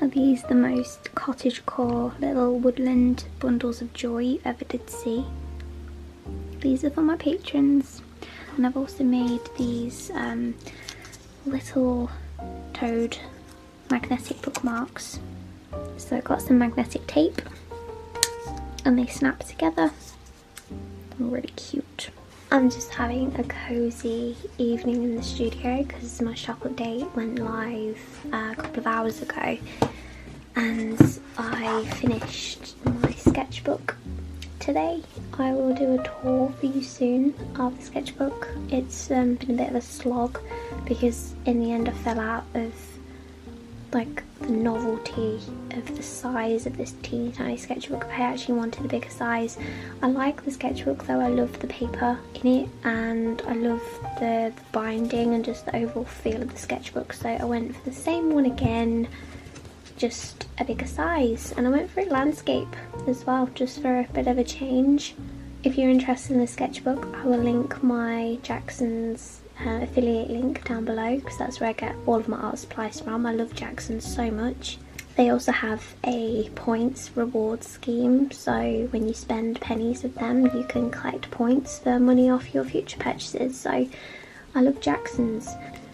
Are these the most cottagecore little woodland bundles of joy you ever did see? These are for my patrons, and I've also made these little toad magnetic bookmarks. So I've got some magnetic tape and they snap together. They're really cute. I'm just having a cozy evening in the studio because my shop update went live a couple of hours ago, and I finished my sketchbook today. I will do a tour for you soon of the sketchbook. It's been a bit of a slog because in the end I fell out of like the novelty of the size of this teeny tiny sketchbook. I actually wanted a bigger size. I like the sketchbook though, I love the paper in it and I love the binding and just the overall feel of the sketchbook, so I went for the same one again, just a bigger size, and I went for a landscape as well, just for a bit of a change. If you're interested in the sketchbook, I will link my Jackson's affiliate link down below because that's where I get all of my art supplies from. I love Jackson's so much. They also have a points reward scheme, so when you spend pennies with them you can collect points for money off your future purchases. So I love Jackson's.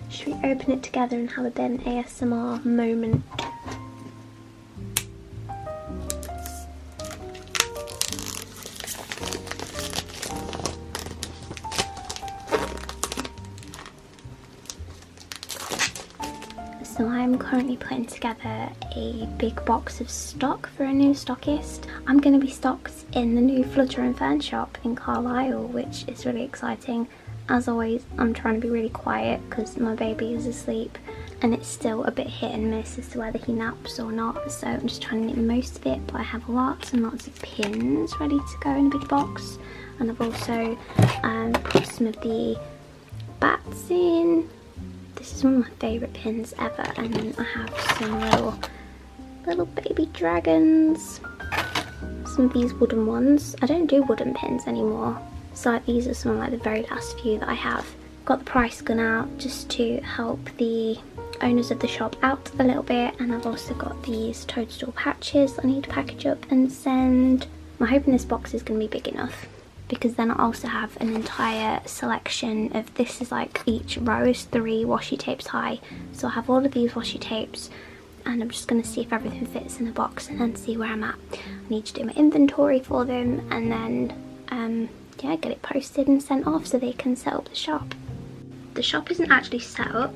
Should we open it together and have a bit of an ASMR moment? So I'm currently putting together a big box of stock for a new Stockist. I'm going to be stocked in the new Flutter and Fern shop in Carlisle, which is really exciting. As always, I'm trying to be really quiet because my baby is asleep and it's still a bit hit and miss as to whether he naps or not, so I'm just trying to make the most of it. But I have lots and lots of pins ready to go in a big box, and I've also put some of the bats in. This is one of my favourite pins ever, and then I have some little baby dragons. Some of these wooden ones. I don't do wooden pins anymore, so these are some of like the very last few that I have. Got the price gun out just to help the owners of the shop out a little bit, and I've also got these toadstool patches I need to package up and send. I'm hoping this box is going to be big enough, because then I also have an entire selection of, this is like each row is 3 washi tapes high, so I have all of these washi tapes and I'm just going to see if everything fits in the box and then see where I'm at. I need to do my inventory for them and then yeah, get it posted and sent off so they can set up the shop. The shop isn't actually set up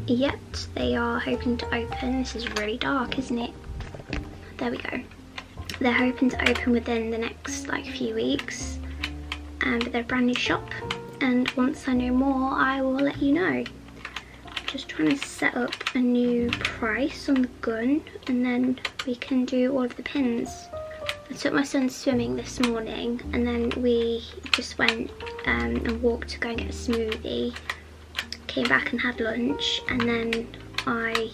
yet, they are hoping to open. This is really dark, isn't it? There we go. They're hoping to open within the next like few weeks. But they're a brand new shop, and once I know more I will let you know. Just trying to set up a new price on the gun and then we can do all of the pins. I took my son swimming this morning and then we just went and walked to go and get a smoothie, came back and had lunch, and then I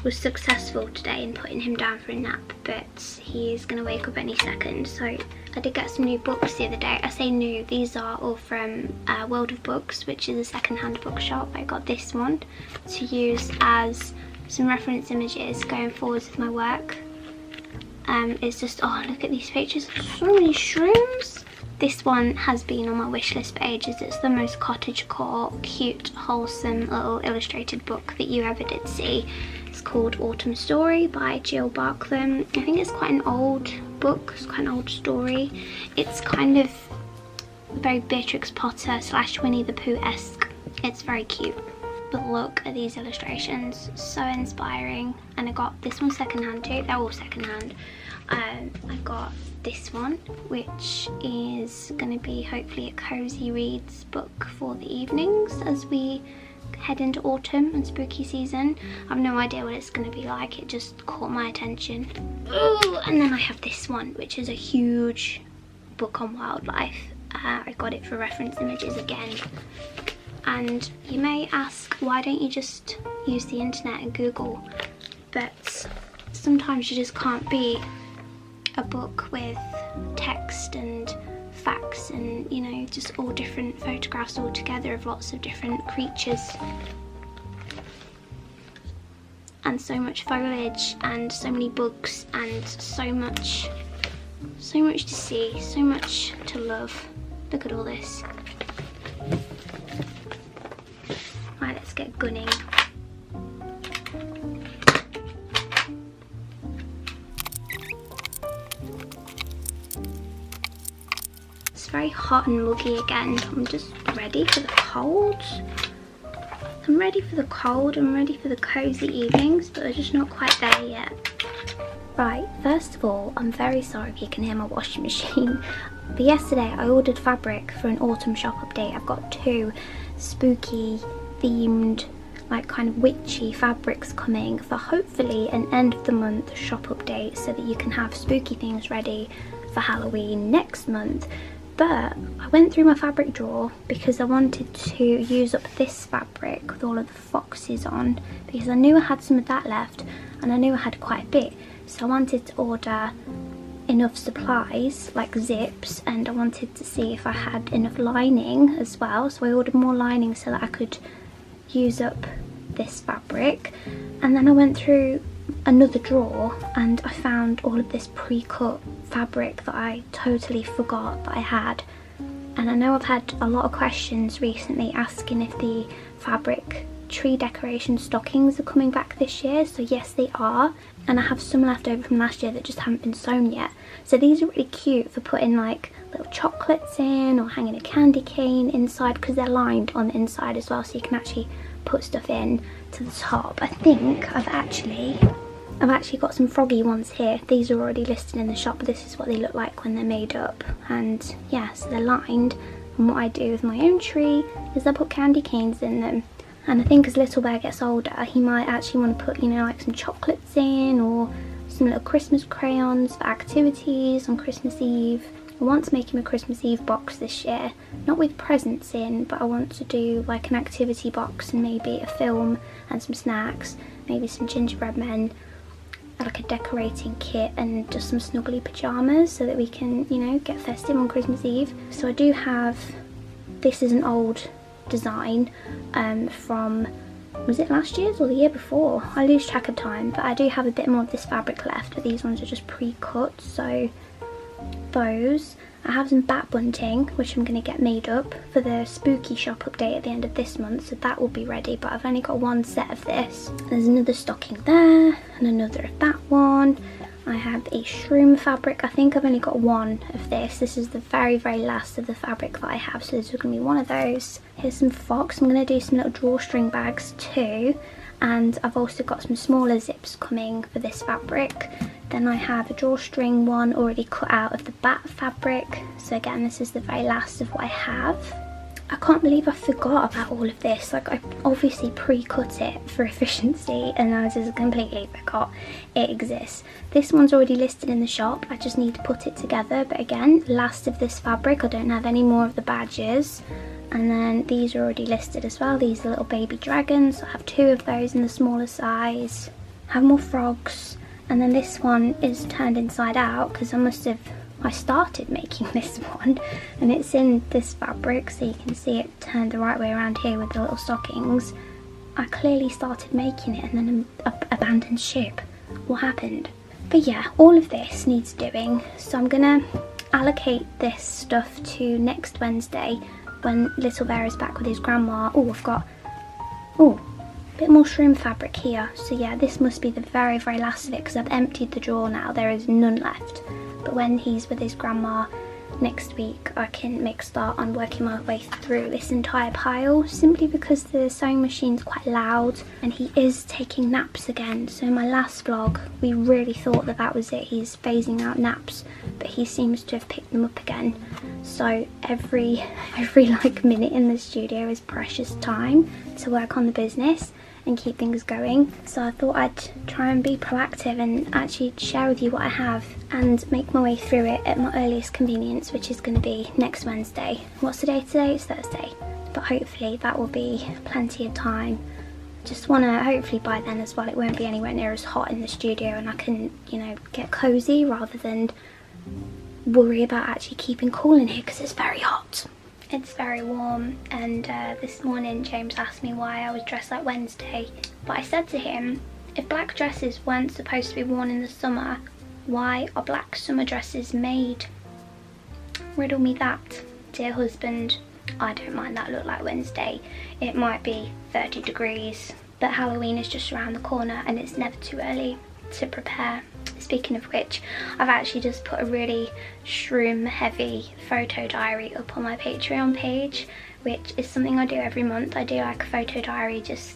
was successful today in putting him down for a nap, but he is going to wake up any second. So I did get some new books the other day. I say new, these are all from World of Books, which is a second-hand bookshop. I got this one to use as some reference images going forwards with my work. It's just, oh look at these pictures, so many shrooms. This one has been on my wish list for ages. It's the most cottagecore, cute, wholesome little illustrated book that you ever did see. It's called Autumn Story by Jill Barklam. I think it's quite an old book, it's quite an old story. It's kind of very Beatrix Potter / Winnie the Pooh-esque. It's very cute. But look at these illustrations, so inspiring. And I got this one secondhand too, they're all secondhand. I got this one, which is going to be hopefully a cozy reads book for the evenings as we head into autumn and spooky season. I have no idea what it's going to be like, it just caught my attention. Ooh, and then I have this one, which is a huge book on wildlife. I got it for reference images again. And you may ask, why don't you just use the internet and Google? But sometimes you just can't beat a book with text and facts and, you know, just all different photographs all together of lots of different creatures. and so much foliage and so many bugs and so much to see, so much to love. Look at all this. Right, let's get gunning. It's very hot and muggy again. I'm just ready for the cold. I'm ready for the cold, I'm ready for the cozy evenings, but they're just not quite there yet. Right, first of all, I'm very sorry if you can hear my washing machine. But yesterday I ordered fabric for an autumn shop update. I've got 2 spooky themed, like kind of witchy fabrics coming for hopefully an end of the month shop update so that you can have spooky things ready for Halloween next month. But I went through my fabric drawer because I wanted to use up this fabric with all of the foxes on, because I knew I had some of that left and I knew I had quite a bit. So I wanted to order enough supplies like zips, and I wanted to see if I had enough lining as well. So I ordered more lining so that I could use up this fabric. And then I went through another drawer and I found all of this pre-cut fabric that I totally forgot that I had. And I know I've had a lot of questions recently asking if the fabric tree decoration stockings are coming back this year. So yes, they are, and I have some left over from last year that just haven't been sewn yet. So these are really cute for putting like little chocolates in or hanging a candy cane inside, because they're lined on the inside as well, so you can actually put stuff in to the top. I think I've actually got some froggy ones here. These are already listed in the shop. This is what they look like when they're made up, and yeah, so they're lined. And what I do with my own tree is I put candy canes in them. And I think as Little Bear gets older, he might actually want to put, you know, like some chocolates in or some little Christmas crayons for activities on Christmas Eve. I want to make him a Christmas Eve box this year, not with presents in, but I want to do like an activity box and maybe a film and some snacks, maybe some gingerbread men, like a decorating kit and just some snuggly pyjamas so that we can, you know, get festive on Christmas Eve. So I do have, this is an old design from, was it last year's or the year before? I lose track of time, but I do have a bit more of this fabric left, but these ones are just pre-cut. So those, I have some bat bunting which I'm going to get made up for the spooky shop update at the end of this month, so that will be ready, but I've only got one set of this. There's another stocking there and another of that one. I have a shroom fabric. I think I've only got one of this. This is the very last of the fabric that I have, so this is going to be one of those. Here's some fox. I'm going to do some little drawstring bags too, and I've also got some smaller zips coming for this fabric. Then I have a drawstring one already cut out of the bat fabric. So again, this is the very last of what I have. I can't believe I forgot about all of this. Like, I obviously pre-cut it for efficiency and I just completely forgot it exists. This one's already listed in the shop. I just need to put it together. But again, last of this fabric. I don't have any more of the badges. And then these are already listed as well. These are little baby dragons. I have 2 of those in the smaller size. I have more frogs. And then this one is turned inside out because I started making this one and it's in this fabric, so you can see it turned the right way around here with the little stockings. I clearly started making it and then abandoned ship. What happened? But yeah, all of this needs doing, so I'm gonna allocate this stuff to next Wednesday when Little Bear is back with his grandma. Oh, I've got a bit more shroom fabric here. So yeah, this must be the very last of it because I've emptied the drawer now. There is none left. But when he's with his grandma next week, I can make a start on working my way through this entire pile, simply because the sewing machine's quite loud and he is taking naps again. So in my last vlog, we really thought that that was it. He's phasing out naps, but he seems to have picked them up again. So every like minute in the studio is precious time to work on the business and keep things going. So I thought I'd try and be proactive and actually share with you what I have and make my way through it at my earliest convenience, which is going to be next Wednesday. What's the day today? It's Thursday. But hopefully that will be plenty of time. Just want to, hopefully by then as well, it won't be anywhere near as hot in the studio and I can, you know, get cozy rather than worry about actually keeping cool in here because it's very hot. It's very warm, and this morning James asked me why I was dressed like Wednesday, but I said to him If black dresses weren't supposed to be worn in the summer, why are black summer dresses made? Riddle me that, dear husband. I don't mind that look like Wednesday. It might be 30 degrees, but Halloween is just around the corner and it's never too early to prepare. Speaking of which, I've actually just put a really shroom heavy photo diary up on my Patreon page, which is something I do every month. I do like a photo diary, it's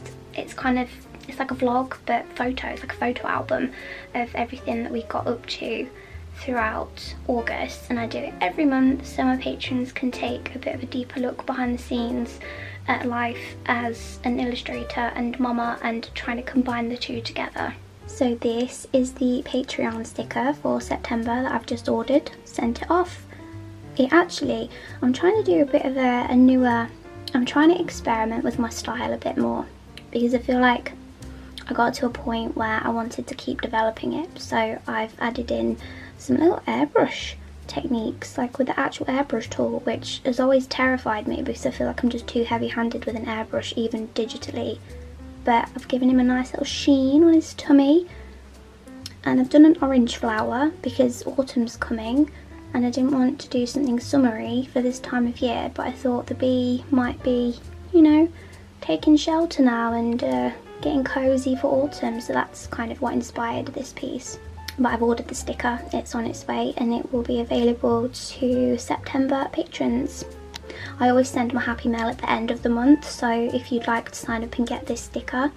like a vlog but photos, like a photo album of everything that we got up to throughout August, and I do it every month so my patrons can take a bit of a deeper look behind the scenes at life as an illustrator and mama, and trying to combine the two together. So this is the Patreon sticker for September that I've just ordered, sent it off. I'm trying to do a bit of a newer, I'm trying to experiment with my style a bit more, because I feel like I got to a point where I wanted to keep developing it, so I've added in some little airbrush techniques, like with the actual airbrush tool, which has always terrified me because I feel like I'm just too heavy-handed with an airbrush, even digitally. But I've given him a nice little sheen on his tummy, and I've done an orange flower because autumn's coming and I didn't want to do something summery for this time of year, but I thought the bee might be, you know, taking shelter now and getting cozy for autumn, so that's kind of what inspired this piece. But I've ordered the sticker, it's on its way, and it will be available to September patrons. I always send my happy mail at the end of the month, so if you'd like to sign up and get this sticker,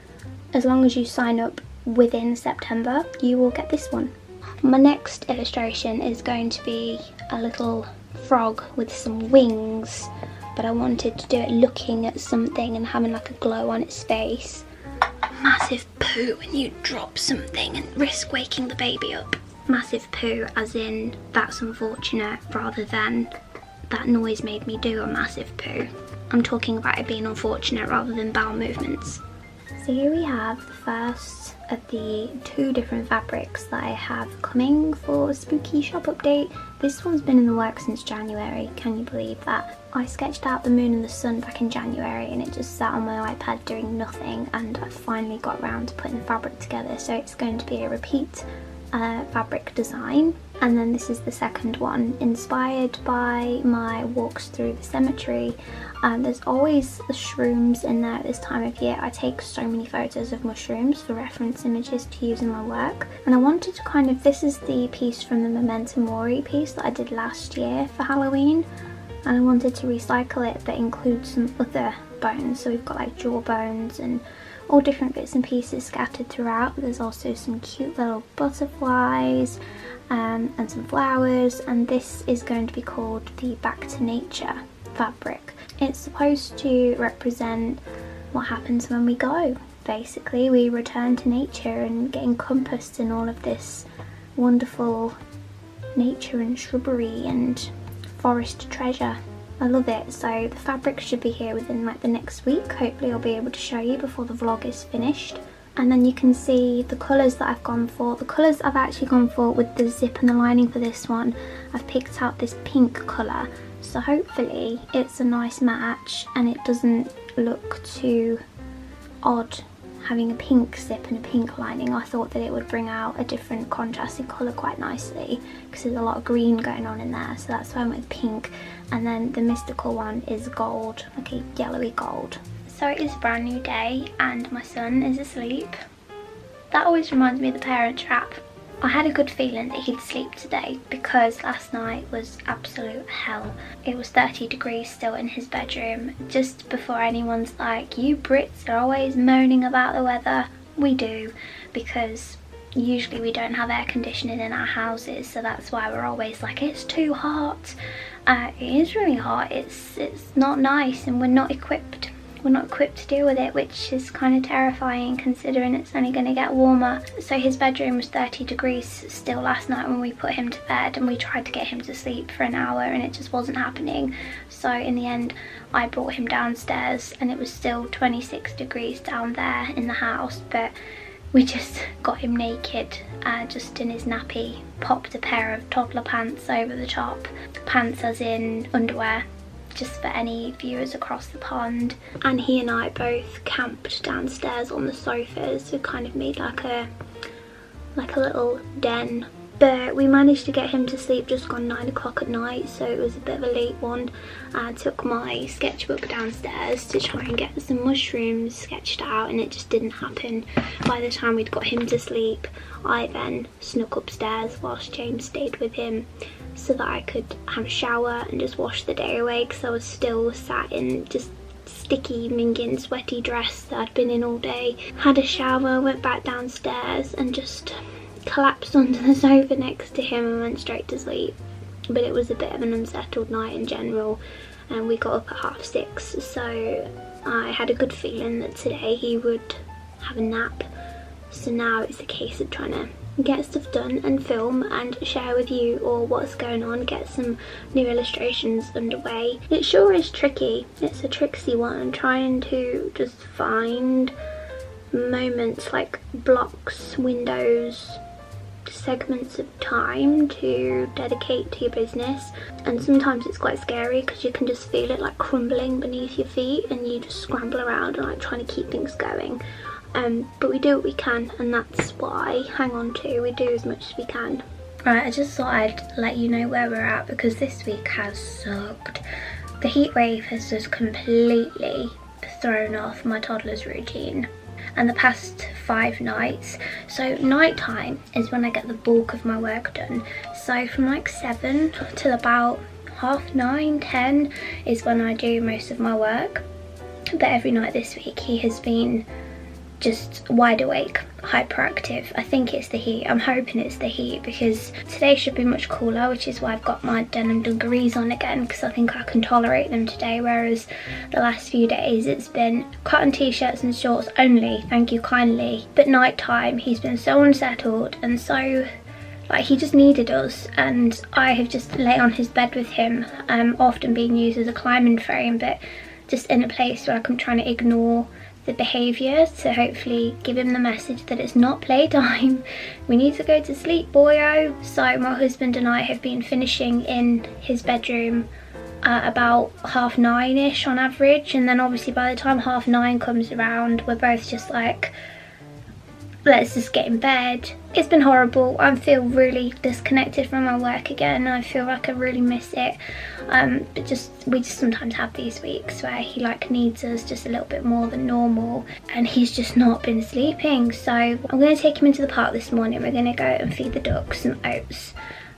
as long as you sign up within September, you will get this one. My next illustration is going to be a little frog with some wings, but I wanted to do it looking at something and having like a glow on its face. Massive poo when you drop something and risk waking the baby up. Massive poo as in that's unfortunate, rather than that noise made me do a massive poo. I'm talking about it being unfortunate rather than bowel movements. So here we have the first of the 2 different fabrics that I have coming for Spooky Shop Update. This one's been in the works since January, can you believe that? I sketched out the moon and the sun back in January and it just sat on my iPad doing nothing, and I finally got around to putting the fabric together, so it's going to be a repeat fabric design. And then this is the second one, inspired by my walks through the cemetery. There's always the shrooms in there at this time of year. I take so many photos of mushrooms for reference images to use in my work, and I wanted to kind of, this is the piece from the Memento Mori piece that I did last year for Halloween, and I wanted to recycle it but include some other bones. So we've got like jaw bones and all different bits and pieces scattered throughout. There's also some cute little butterflies and some flowers, and this is going to be called the Back to Nature fabric. It's supposed to represent what happens when we go. Basically, we return to nature and get encompassed in all of this wonderful nature and shrubbery and forest treasure. I love it. So the fabric should be here within like the next week. Hopefully I'll be able to show you before the vlog is finished. And then you can see the colours that I've gone for. The colours I've actually gone for with the zip and the lining for this one, I've picked out this pink colour. So hopefully it's a nice match and it doesn't look too odd having a pink zip and a pink lining. I thought that it would bring out a different contrasting colour quite nicely because there's a lot of green going on in there, so that's why I went with pink. And then the mystical one is gold, like a yellowy gold. So it is a brand new day and my son is asleep. That always reminds me of the Parent Trap. I had a good feeling that he'd sleep today because last night was absolute hell. It was 30 degrees still in his bedroom. Just before anyone's like, you Brits are always moaning about the weather. We do, because usually we don't have air conditioning in our houses, so that's why we're always like, it's too hot. It is really hot, it's not nice, and we're not equipped to deal with it, which is kind of terrifying considering it's only going to get warmer. So his bedroom was 30 degrees still last night when we put him to bed, and we tried to get him to sleep for an hour and it just wasn't happening. So in the end I brought him downstairs and it was still 26 degrees down there in the house, but we just got him naked, just in his nappy, popped a pair of toddler pants over the top. Pants as in underwear, just for any viewers across the pond. And he and I both camped downstairs on the sofas, so kind of made like a little den. But we managed to get him to sleep just gone 9 o'clock at night, so it was a bit of a late one. I took my sketchbook downstairs to try and get some mushrooms sketched out, and it just didn't happen. By the time we'd got him to sleep, I then snuck upstairs whilst James stayed with him so that I could have a shower and just wash the day away, because I was still sat in just sticky, minging, sweaty dress that I'd been in all day. Had a shower, went back downstairs and just collapsed onto the sofa next to him and went straight to sleep. But it was a bit of an unsettled night in general, and we got up at 6:30, so I had a good feeling that today he would have a nap. So now it's a case of trying to get stuff done and film and share with you all what's going on, get some new illustrations underway. It sure is tricky, it's a tricksy one, trying to just find moments, like blocks, windows, segments of time to dedicate to your business. And sometimes it's quite scary because you can just feel it like crumbling beneath your feet, and you just scramble around and like trying to keep things going. But we do what we can, and that's what I hang on to. We do as much as we can. Right, I just thought I'd let you know where we're at, because this week has sucked. The heat wave has just completely thrown off my toddler's routine. And the past 5 nights, so night time is when I get the bulk of my work done. So from like 7 till about 9:30, 10 is when I do most of my work. But every night this week he has been just wide awake, hyperactive. I think it's the heat. I'm hoping it's the heat, because today should be much cooler, which is why I've got my denim dungarees on again, because I think I can tolerate them today, whereas the last few days it's been cotton t-shirts and shorts only, thank you kindly. But night time he's been so unsettled, and so like he just needed us, and I have just lay on his bed with him, often being used as a climbing frame, but just in a place where I'm trying to ignore the behaviour to hopefully give him the message that it's not playtime. We need to go to sleep, boyo. So my husband and I have been finishing in his bedroom about 9:30ish on average, and then obviously by the time 9:30 comes around we're both just like, let's just get in bed. It's been horrible. I feel really disconnected from my work again. I feel like I really miss it. But we just sometimes have these weeks where he like needs us just a little bit more than normal, and he's just not been sleeping. So I'm going to take him into the park this morning. We're going to go and feed the ducks some oats.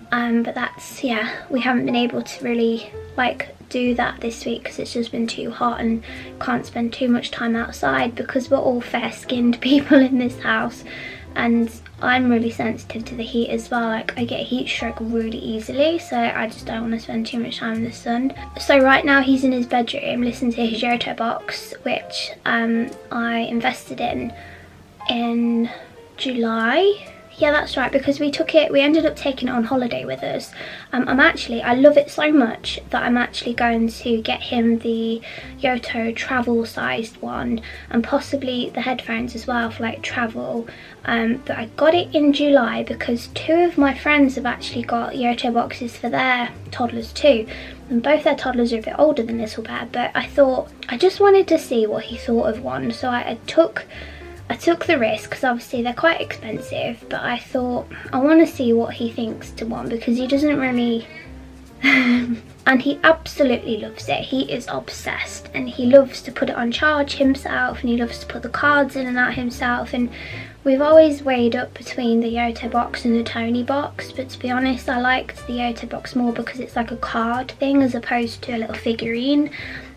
But that's, yeah, we haven't been able to really like do that this week because it's just been too hot and can't spend too much time outside, because we're all fair-skinned people in this house, and I'm really sensitive to the heat as well. Like I get heat stroke really easily, so I just don't want to spend too much time in the sun. So right now he's in his bedroom listening to his Yoto box, which I invested in July. Yeah, that's right, because we ended up taking it on holiday with us. I love it so much that I'm actually going to get him the Yoto travel sized one, and possibly the headphones as well for like travel. But I got it in July because 2 of my friends have actually got Yoto boxes for their toddlers too. And both their toddlers are a bit older than Little Bear, but I thought, I just wanted to see what he thought of one. So I took the risk, because obviously they're quite expensive, but I thought I want to see what he thinks to one, because he doesn't really and he absolutely loves it. He is obsessed, and he loves to put it on charge himself, and he loves to put the cards in and out himself. And we've always weighed up between the Yoto box and the Tony box, but to be honest I liked the Yoto box more because it's like a card thing as opposed to a little figurine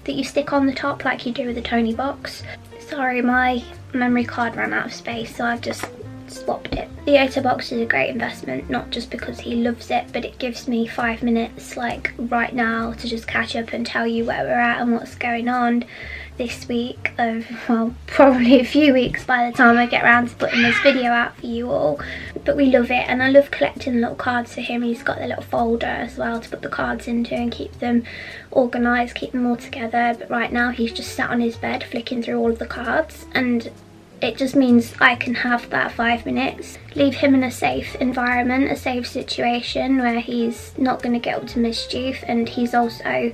that you stick on the top like you do with the Tony box. Sorry, my memory card ran out of space, so I've just swapped it. The Yoto box is a great investment, not just because he loves it, but it gives me 5 minutes like right now to just catch up and tell you where we're at and what's going on this week, of, well, probably a few weeks by the time I get around to putting this video out for you all. But we love it, and I love collecting little cards for him. He's got the little folder as well to put the cards into and keep them organised, keep them all together. But right now he's just sat on his bed flicking through all of the cards, and it just means I can have that 5 minutes, leave him in a safe environment, a safe situation where he's not going to get up to mischief, and he's also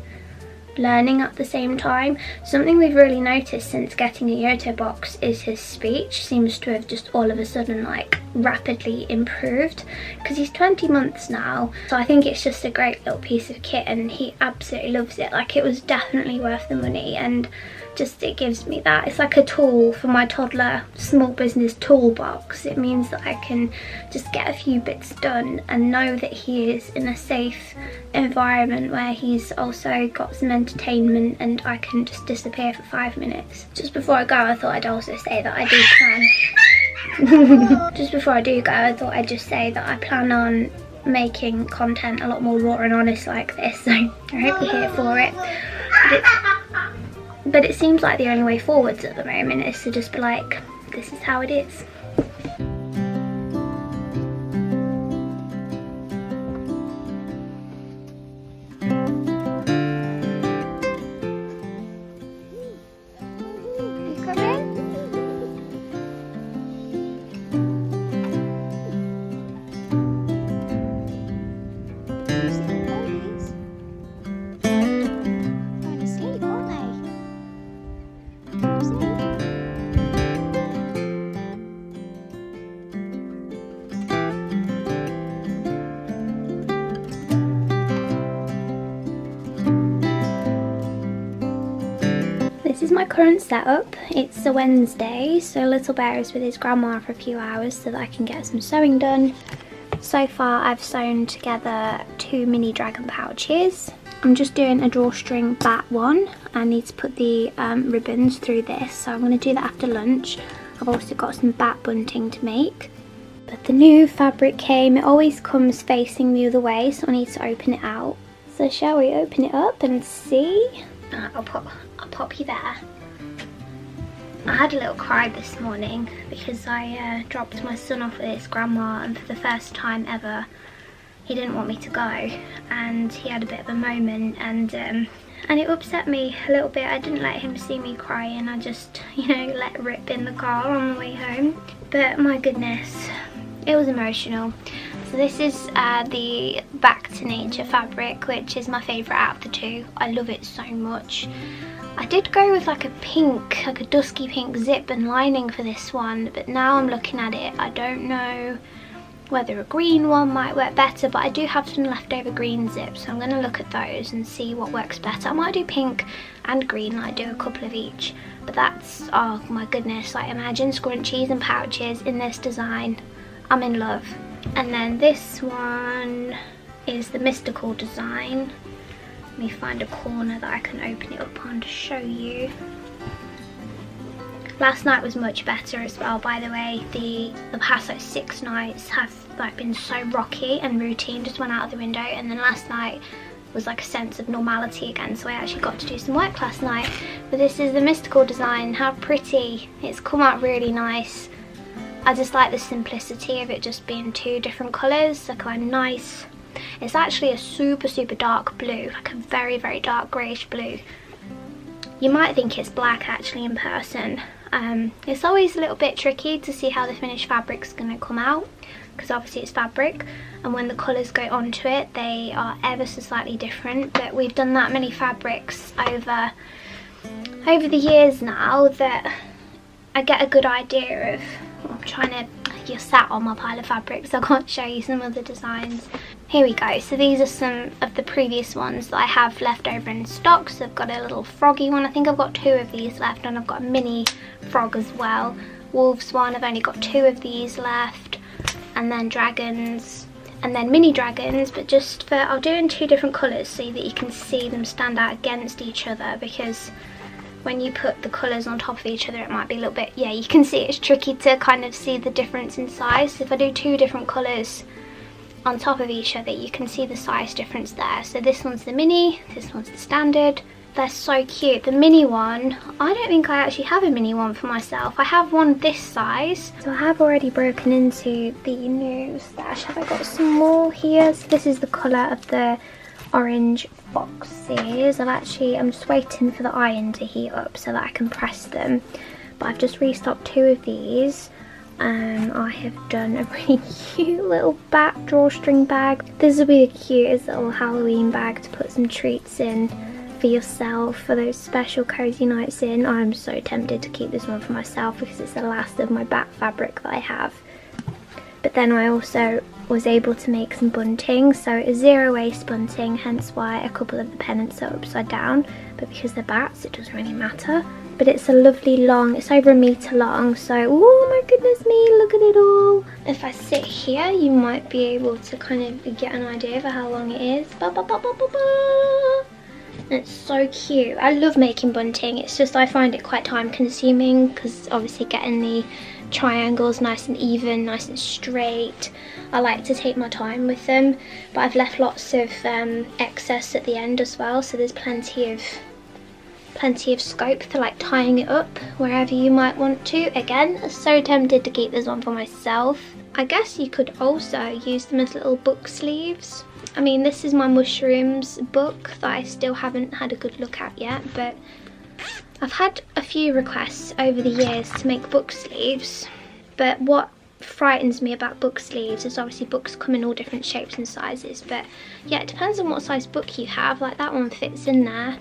learning at the same time. Something we've really noticed since getting a Yoto box is his speech seems to have just all of a sudden like rapidly improved, because he's 20 months now, so I think it's just a great little piece of kit and he absolutely loves it. Like, it was definitely worth the money, and just it gives me that, it's like a tool for my toddler small business toolbox. It means that I can just get a few bits done and know that he is in a safe environment where he's also got some entertainment and I can just disappear for 5 minutes. Just before I go, I thought I'd also say that I do plan just before I do go, I thought I'd just say that I plan on making content a lot more raw and honest like this, so I hope you're here for it. But it seems like the only way forwards at the moment is to just be like, this is how it is. This is my current setup. It's a Wednesday, so Little Bear is with his grandma for a few hours so that I can get some sewing done. So far I've sewn together 2 mini dragon pouches. I'm just doing a drawstring bat one. I need to put the ribbons through this, so I'm going to do that after lunch. I've also got some bat bunting to make. But the new fabric came. It always comes facing the other way, so I need to open it out. So shall we open it up and see? I'll pop you there. I had a little cry this morning because I dropped my son off with his grandma, and for the first time ever he didn't want me to go, and he had a bit of a moment, and it upset me a little bit. I didn't let him see me crying, I just, you know, let rip in the car on the way home. But my goodness, it was emotional. So this is the Back to Nature fabric, which is my favourite out of the two. I love it so much. I did go with like a pink, like a dusky pink zip and lining for this one, but now I'm looking at it, I don't know whether a green one might work better, but I do have some leftover green zips, so I'm going to look at those and see what works better. I might do pink and green, I do a couple of each, but that's, oh my goodness, like imagine scrunchies and pouches in this design. I'm in love. And then this one is the mystical design. Let me find a corner that I can open it up on to show you. Last night was much better as well, by the way. The past like 6 nights have like been so rocky and routine just went out of the window, and then last night was like a sense of normality again, so I actually got to do some work last night. But this is the mystical design. How pretty. It's come out really nice. I just like the simplicity of it just being 2 different colours, like a nice. It's actually a super dark blue, like a very dark greyish blue. You might think it's black actually in person. It's always a little bit tricky to see how the finished fabric's going to come out, because obviously it's fabric, and when the colours go onto it they are ever so slightly different. But we've done that many fabrics over the years now that I get a good idea of. I'm trying to, you're sat on my pile of fabrics, I can't show you some of the designs. Here we go. So these are some of the previous ones that I have left over in stock. So I've got a little froggy one. I think I've got 2 of these left, and I've got a mini frog as well. Wolves one, I've only got 2 of these left, and then dragons, and then mini dragons, but just for, I'll do in 2 different colours so that you can see them stand out against each other, because when you put the colours on top of each other it might be a little bit, yeah, you can see it's tricky to kind of see the difference in size. So if I do 2 different colours on top of each other you can see the size difference there. So this one's the mini, this one's the standard. They're so cute. The mini one, I don't think I actually have a mini one for myself. I have one this size. So I have already broken into the new stash. Have I got some more here? So this is the colour of the orange boxes. I'm just waiting for the iron to heat up so that I can press them. But I've just restocked 2 of these. I have done a really cute little drawstring bag. This will be the cutest little Halloween bag to put some treats in for yourself for those special cozy nights in. I'm so tempted to keep this one for myself because it's the last of my back fabric that I have. But then I also was able to make some bunting, so a zero waste bunting, hence why a couple of the pennants are upside down, but because they're bats it doesn't really matter. But it's a lovely long, it's over 1 metre long, so oh my goodness me, look at it all. If I sit here you might be able to kind of get an idea of how long it is. Ba, ba, ba, ba, ba, ba. And it's so cute. I love making bunting, it's just I find it quite time consuming because obviously getting the triangles nice and even, nice and straight. I like to take my time with them, but I've left lots of excess at the end as well, so there's plenty of scope for like tying it up wherever you might want to. Again, so tempted to keep this one for myself. I guess you could also use them as little book sleeves. I mean, this is my mushrooms book that I still haven't had a good look at yet, but I've had a few requests over the years to make book sleeves, but what frightens me about book sleeves is obviously books come in all different shapes and sizes, but yeah, it depends on what size book you have. Like that one fits in there,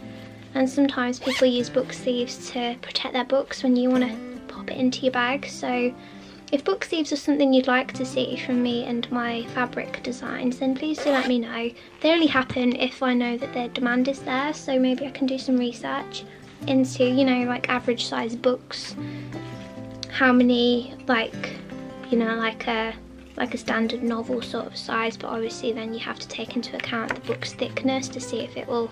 and sometimes people use book sleeves to protect their books when you want to pop it into your bag. So if book sleeves are something you'd like to see from me and my fabric designs, then please do let me know. They only happen if I know that their demand is there, so maybe I can do some research into, you know, like average size books, how many, like, you know, like a standard novel sort of size, but obviously then you have to take into account the book's thickness to see if it will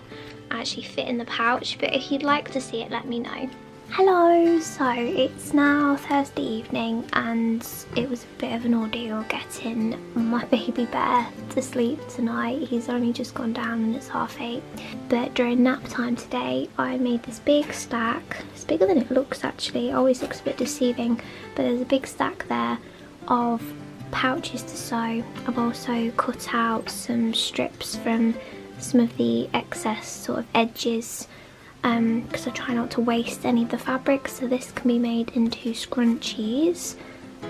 actually fit in the pouch. But if you'd like to see it, let me know. Hello, so it's now Thursday evening and it was a bit of an ordeal getting my baby bear to sleep tonight. He's only just gone down and it's 8:30. But during nap time today I made this big stack. It's bigger than it looks actually, it always looks a bit deceiving, but there's a big stack there of pouches to sew. I've also cut out some strips from some of the excess sort of edges because I try not to waste any of the fabric, so this can be made into scrunchies,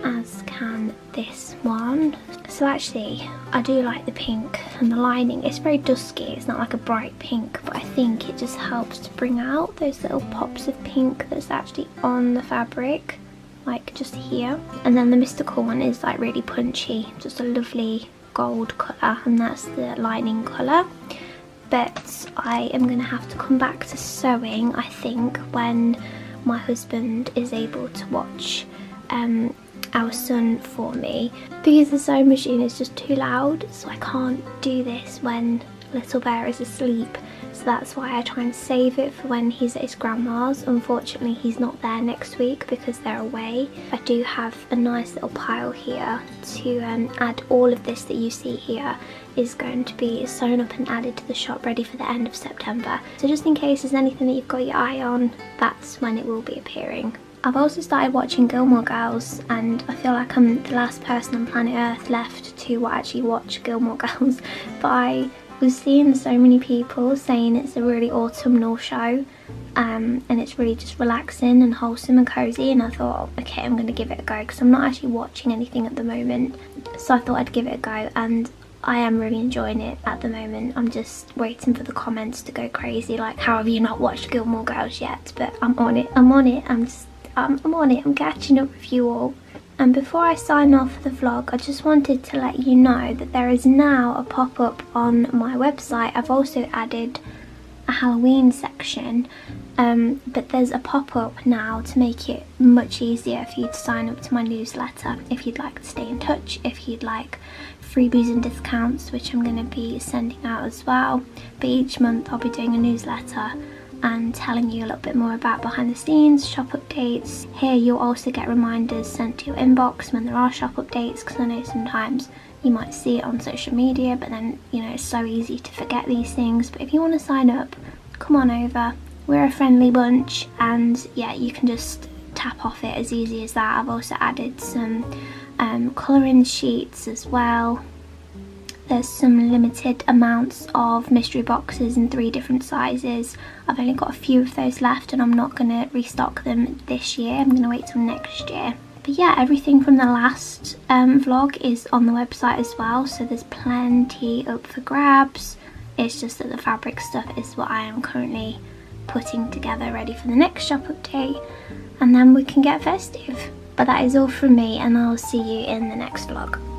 as can this one. So actually I do like the pink and the lining. It's very dusky, it's not like a bright pink, but I think it just helps to bring out those little pops of pink that's actually on the fabric, like just here. And then the mystical one is like really punchy, just a lovely gold colour, and that's the lining colour. But I am going to have to come back to sewing, I think, when my husband is able to watch our son for me, because the sewing machine is just too loud, so I can't do this when little bear is asleep. So that's why I try and save it for when he's at his grandma's. Unfortunately he's not there next week because they're away. I do have a nice little pile here to add. All of this that you see here is going to be sewn up and added to the shop ready for the end of September. So just in case there's anything that you've got your eye on, that's when it will be appearing. I've also started watching Gilmore Girls, and I feel like I'm the last person on planet Earth left to actually watch Gilmore Girls, but I was seeing so many people saying it's a really autumnal show, and it's really just relaxing and wholesome and cozy, and I thought, okay, I'm going to give it a go because I'm not actually watching anything at the moment, so I thought I'd give it a go, and I am really enjoying it at the moment. I'm just waiting for the comments to go crazy, like, how have you not watched Gilmore Girls yet? But I'm on it, I'm on it, I'm on it, I'm catching up with you all. And before I sign off the vlog, I just wanted to let you know that there is now a pop-up on my website. I've also added a Halloween section, but there's a pop-up now to make it much easier for you to sign up to my newsletter if you'd like to stay in touch, if you'd like freebies and discounts, which I'm going to be sending out as well. But each month I'll be doing a newsletter and telling you a little bit more about behind the scenes, shop updates. Here you'll also get reminders sent to your inbox when there are shop updates, because I know sometimes you might see it on social media, but then, you know, it's so easy to forget these things. But if you want to sign up, come on over. We're a friendly bunch, and yeah, you can just tap off it as easy as that. I've also added some colouring sheets as well. There's some limited amounts of mystery boxes in 3 different sizes. I've only got a few of those left, and I'm not going to restock them this year. I'm going to wait till next year. But yeah, everything from the last vlog is on the website as well, so there's plenty up for grabs. It's just that the fabric stuff is what I am currently putting together ready for the next shop update, and then we can get festive. But that is all from me, and I'll see you in the next vlog.